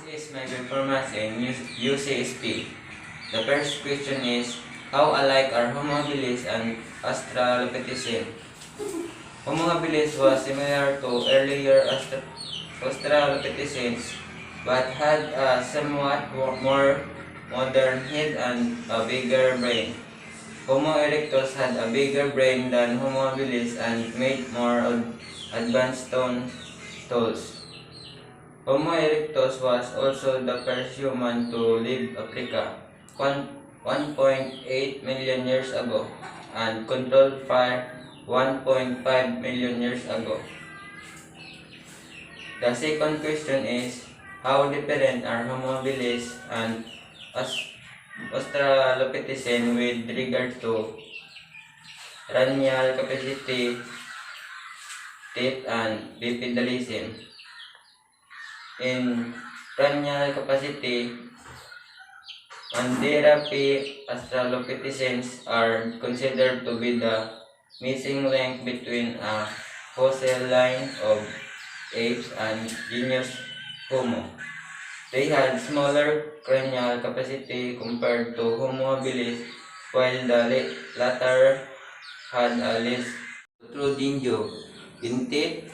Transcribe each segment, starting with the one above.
This is my performance in UCSP. The first question is, how alike are Homo habilis and Australopithecine? Homo habilis was similar to earlier Australopithecines, but had a somewhat more modern head and a bigger brain. Homo erectus had a bigger brain than Homo habilis and made more advanced tools. Homo erectus was also the first human to leave Africa 1.8 million years ago and controlled fire 1.5 million years ago. The second question is, how different are Homo habilis and Australopithecine with regard to cranial capacity, teeth, and bipedalism? In cranial capacity, Mandira P. Australopithecines are considered to be the missing link between a fossil line of apes and genus Homo. They had smaller cranial capacity compared to Homo habilis, while the latter had a less protruding jaw. In teeth,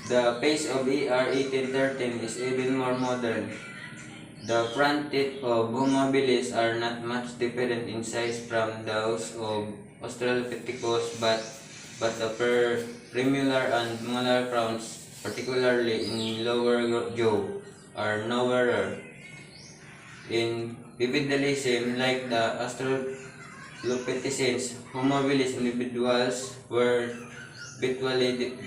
the face of ER 1813 is even more modern. The front teeth of Homo habilis are not much different in size from those of Australopithecus, but the premolar and molar crowns, particularly in lower jaw, are narrower. In bipedalism, like the Australopithecines, Homo habilis individuals were virtually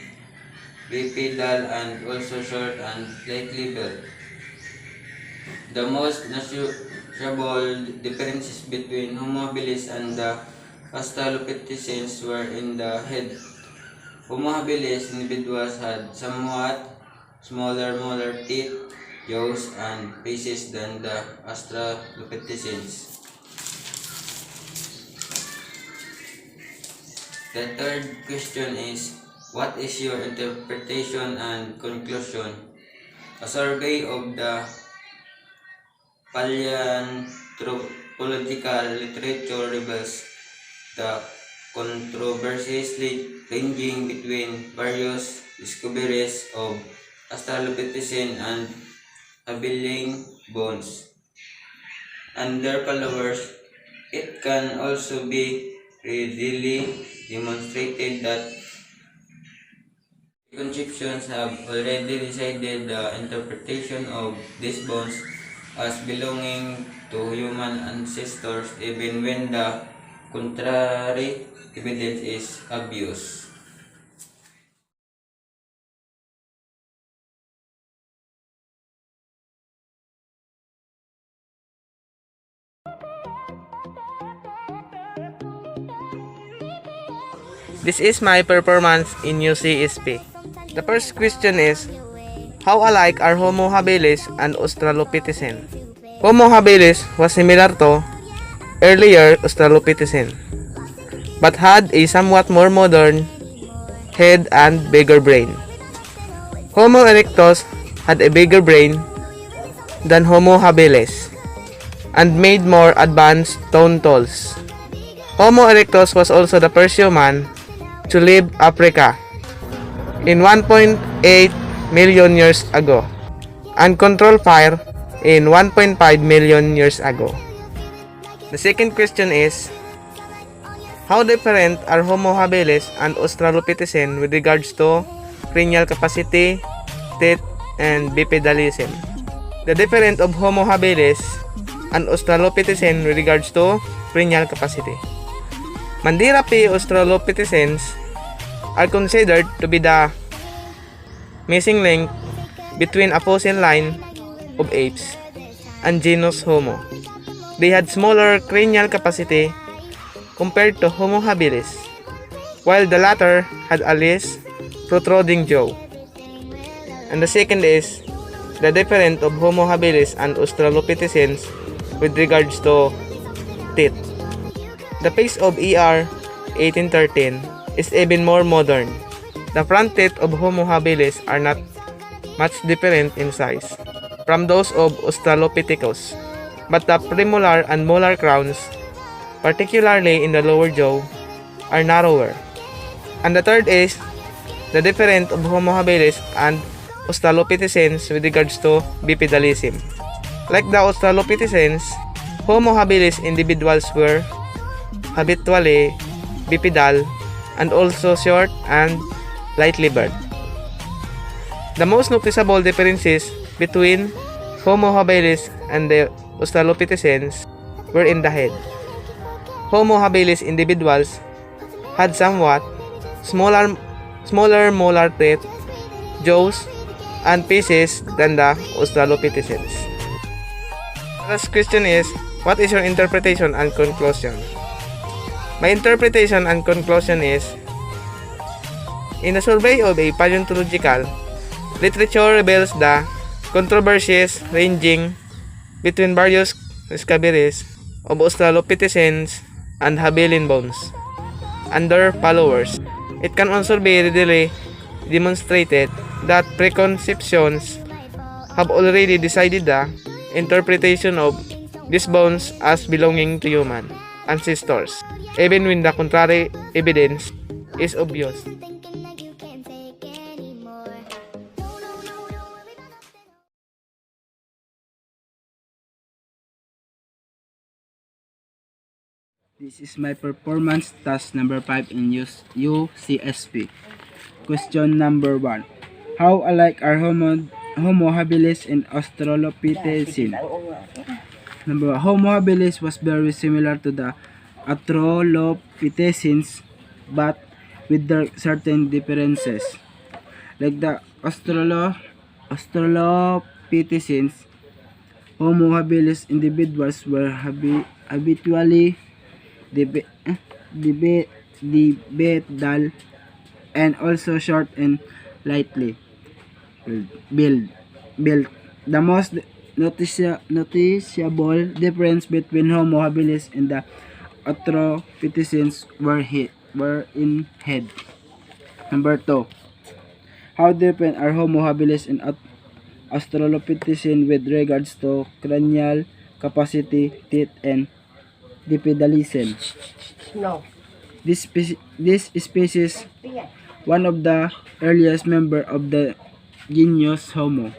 bipedal and also short and slightly built. The most noticeable differences between Homo habilis and the Australopithecines were in the head. Homo habilis individuals had somewhat smaller molar teeth, jaws, and faces than the Australopithecines. The third question is, what is your interpretation and conclusion? A survey of the paleoanthropological literature reveals the controversies ranging between various discoveries of Australopithecine and habiline bones and their followers. It can also be readily demonstrated that conceptions have already decided the interpretation of these bones as belonging to human ancestors, even when the contrary evidence is obvious. This is my performance in UCSP. The first question is, how alike are Homo habilis and Australopithecine? Homo habilis was similar to earlier Australopithecine, but had a somewhat more modern head and bigger brain. Homo erectus had a bigger brain than Homo habilis and made more advanced stone tools. Homo erectus was also the first human to leave Africa in 1.8 million years ago and control fire in 1.5 million years ago. The second question is, how different are Homo habilis and Australopithecine with regards to cranial capacity, teeth, and bipedalism? The difference of Homo habilis and Australopithecine with regards to cranial capacity. Mandira P. Australopithecines are considered to be the missing link between a fossil line of apes and genus Homo. They had smaller cranial capacity compared to Homo habilis, while the latter had a less protruding jaw. And the second is the difference of Homo habilis and Australopithecines with regards to teeth. The face of ER 1813 is even more modern. The front teeth of Homo habilis are not much different in size. from those of Australopithecus, but the premolar and molar crowns, particularly in the lower jaw, are narrower. And the third is the difference of Homo habilis and Australopithecines with regards to bipedalism. Like the Australopithecines, Homo habilis individuals were habitually bipedal and also short and light-livered. The most noticeable differences between Homo habilis and the Australopithecines were in the head. Homo habilis individuals had somewhat smaller molar teeth, jaws, and pieces than the Australopithecines. The last question is, what is your interpretation and conclusion? My interpretation and conclusion is, in a survey of a paleontological literature reveals the controversies ranging between various discoveries of Australopithecines and habilin bones and their followers. It can also be readily demonstrated that preconceptions have already decided the interpretation of these bones as belonging to human ancestors, even when the contrary evidence is obvious. This is my performance task number 5 in UCSP. Question number 1. How alike are Homo habilis and Australopithecine? Number 1. Homo habilis was very similar to the Australopithecines but with their certain differences. Like the Australopithecines, Homo habilis individuals were habitually bipedal and also short and lightly built. The most noticeable difference between Homo habilis and the Australopithecines were in head. Number 2. How different are Homo habilis and Australopithecines with regards to cranial capacity, teeth, and bipedalism? This species, one of the earliest members of the genus Homo,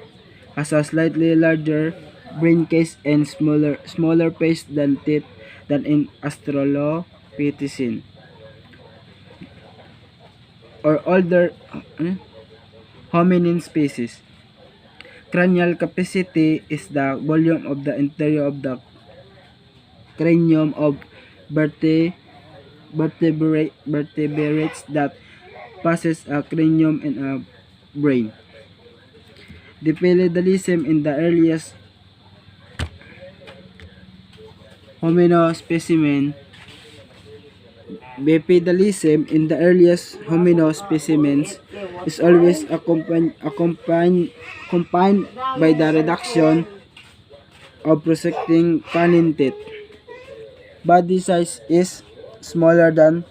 has a slightly larger brain case and smaller face than teeth than in Australopithecine or older hominin species. Cranial capacity is the volume of the interior of the cranium of vertebrates that passes a cranium and a brain. Bipedalism in the earliest homino specimen specimens is always accompanied by the reduction of projecting canine teeth. Body size is smaller than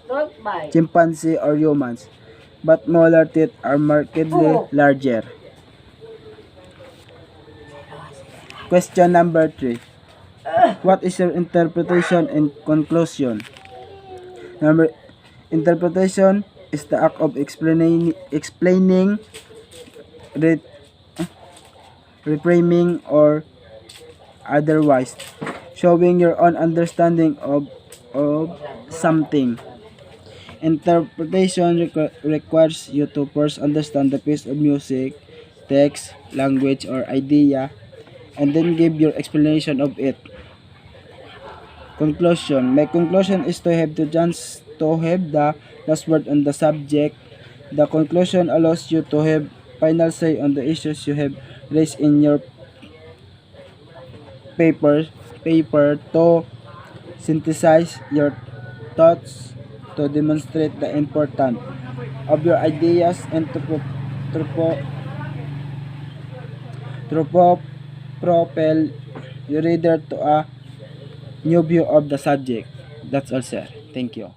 chimpanzee or humans, but molar teeth are markedly larger. Question number 3. What is your interpretation and conclusion? Interpretation is the act of explaining, reframing, or otherwise showing your own understanding of something. Interpretation requires you to first understand the piece of music, text, language, or idea, and then give your explanation of it. Conclusion. My conclusion is to have the last word on the subject. The conclusion allows you to have final say on the issues you have raised in your paper to synthesize your thoughts, to demonstrate the importance of your ideas, and to propel your reader to a new view of the subject. That's all, sir. Thank you.